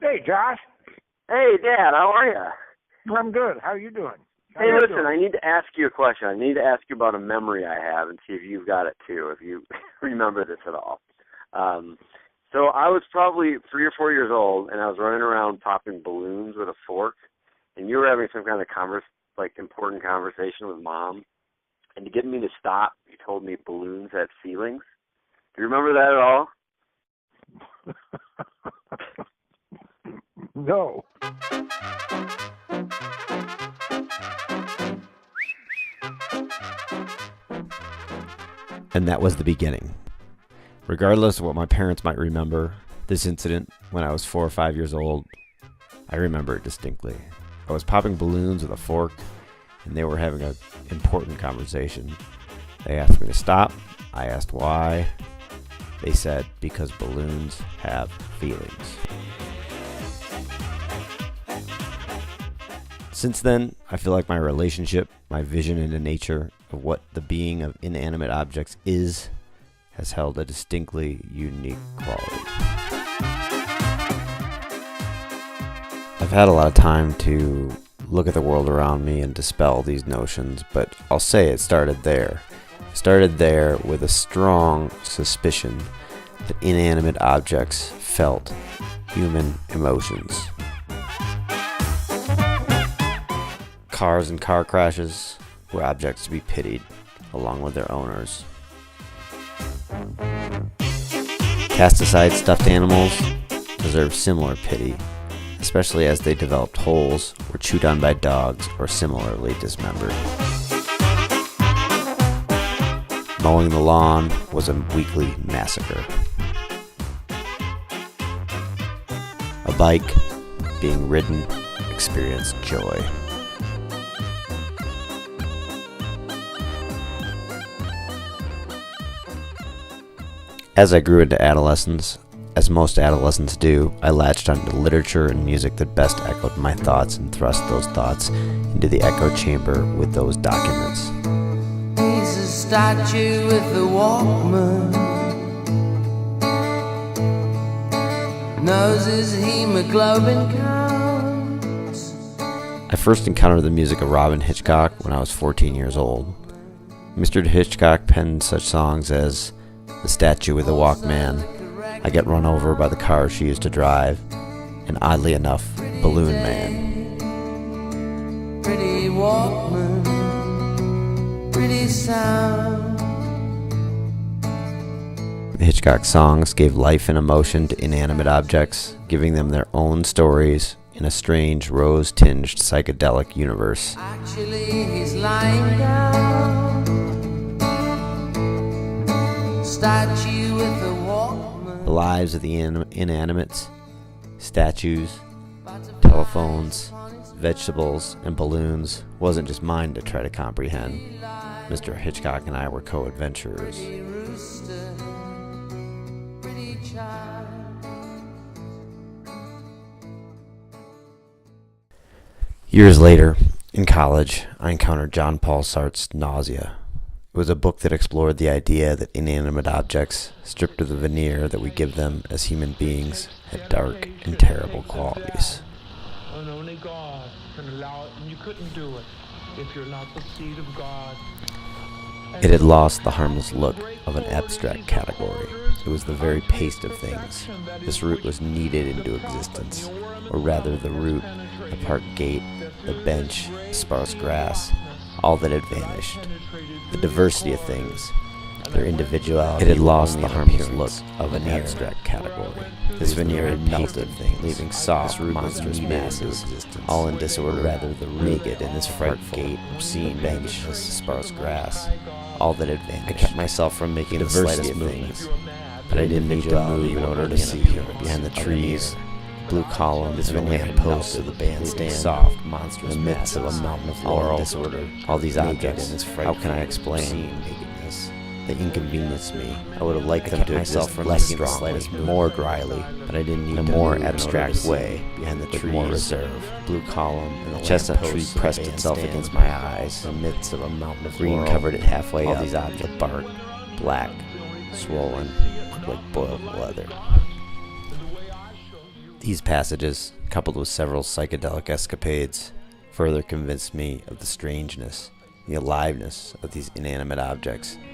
Hey, Josh. Hey, Dad, how are you? I'm good. How are you doing? Hey, listen, I need to ask you a question. I need to ask you about a memory I have and see if you've got it too, if you remember this at all. So I was probably 3 or 4 years old, and I was running around popping balloons with a fork, and you were having some kind of important conversation with Mom, and to get me to stop, you told me balloons had feelings. Do you remember that at all? No. And that was the beginning. Regardless of what my parents might remember, this incident, when I was 4 or 5 years old, I remember it distinctly. I was popping balloons with a fork, and they were having an important conversation. They asked me to stop. I asked why. They said, because balloons have feelings. Since then, I feel like my relationship, my vision into nature of what the being of inanimate objects is, has held a distinctly unique quality. I've had a lot of time to look at the world around me and dispel these notions, but I'll say it started there. It started there with a strong suspicion that inanimate objects felt human emotions. Cars and car crashes were objects to be pitied, along with their owners. Cast-aside stuffed animals deserve similar pity, especially as they developed holes, were chewed on by dogs, or similarly dismembered. Mowing the lawn was a weekly massacre. A bike, being ridden, experienced joy. As I grew into adolescence, as most adolescents do, I latched onto literature and music that best echoed my thoughts and thrust those thoughts into the echo chamber with those documents. He's a statue with a Walkman, knows his hemoglobin counts. I first encountered the music of Robin Hitchcock when I was 14 years old. Mr. Hitchcock penned such songs as The Statue with a Walkman, I Get Run Over by the Car She Used to Drive, and oddly enough, Balloon Man. Pretty Walkman, pretty sound. The Hitchcock songs gave life and emotion to inanimate objects, giving them their own stories in a strange, rose-tinged psychedelic universe. Actually, he's lying down. Statue with a Walkman. The lives of the inanimates, statues, telephones, vegetables, and balloons wasn't just mine to try to comprehend. Mr. Hitchcock and I were co-adventurers. Pretty rooster, pretty child. Years later, in college, I encountered John Paul Sartre's Nausea. It was a book that explored the idea that inanimate objects, stripped of the veneer that we give them as human beings, had dark and terrible qualities. And only God can allow it, and you couldn't do it if you're not the seed of God. It had lost the harmless look of an abstract category. It was the very paste of things. This root was kneaded into existence, or rather the root, the park gate, the bench, the sparse grass, all that had vanished. The diversity of things, their individuality. It had lost the harmless look of an abstract category. This veneer had melted, leaving soft, monstrous masses, all in disorder, rather the naked in this frightful, obscene bench, this sparse grass, all that had vanished. I kept myself from making the slightest movements, but I didn't need to move in order to see behind the trees. Blue column, this lamp post of the bandstand, soft, monstrous in the midst of a mountain of laurel disorder. All these objects, in this how can I explain nakedness? They inconvenience me. I would have liked them to exist less strongly, more dryly, but I didn't need a more abstract way behind the trees. More reserve. Blue column, and the chestnut tree pressed itself against my eyes. In the midst of a mountain of green covered it halfway up. All these objects, bark, black, swollen, like boiled leather. These passages, coupled with several psychedelic escapades, further convinced me of the strangeness, the aliveness of these inanimate objects. Except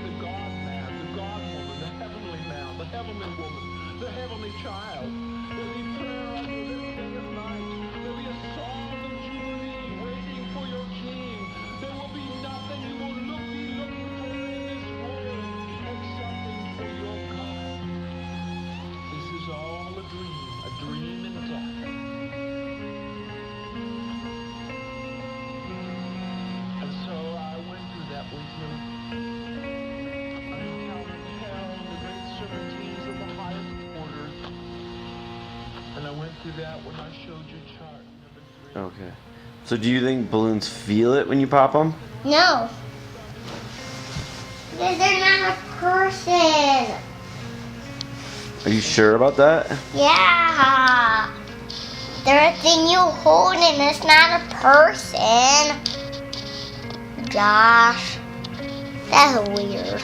the God-man, the God-woman, the heavenly man, the heavenly woman, the heavenly child. There'll be prayer on your lips day and night. There'll be a song of jubilee waiting for your king. There will be nothing you will be looking for in this world excepting for your God. This is all a dream in death. And so I went through that with you. I encountered hell and the great serpentines of the highest orders. And I went through that when I showed you chart number 3. Okay. So do you think balloons feel it when you pop them? No. Because they're not a person. Are you sure about that? Yeah. They're a thing you hold and it's not a person. Josh. That's weird.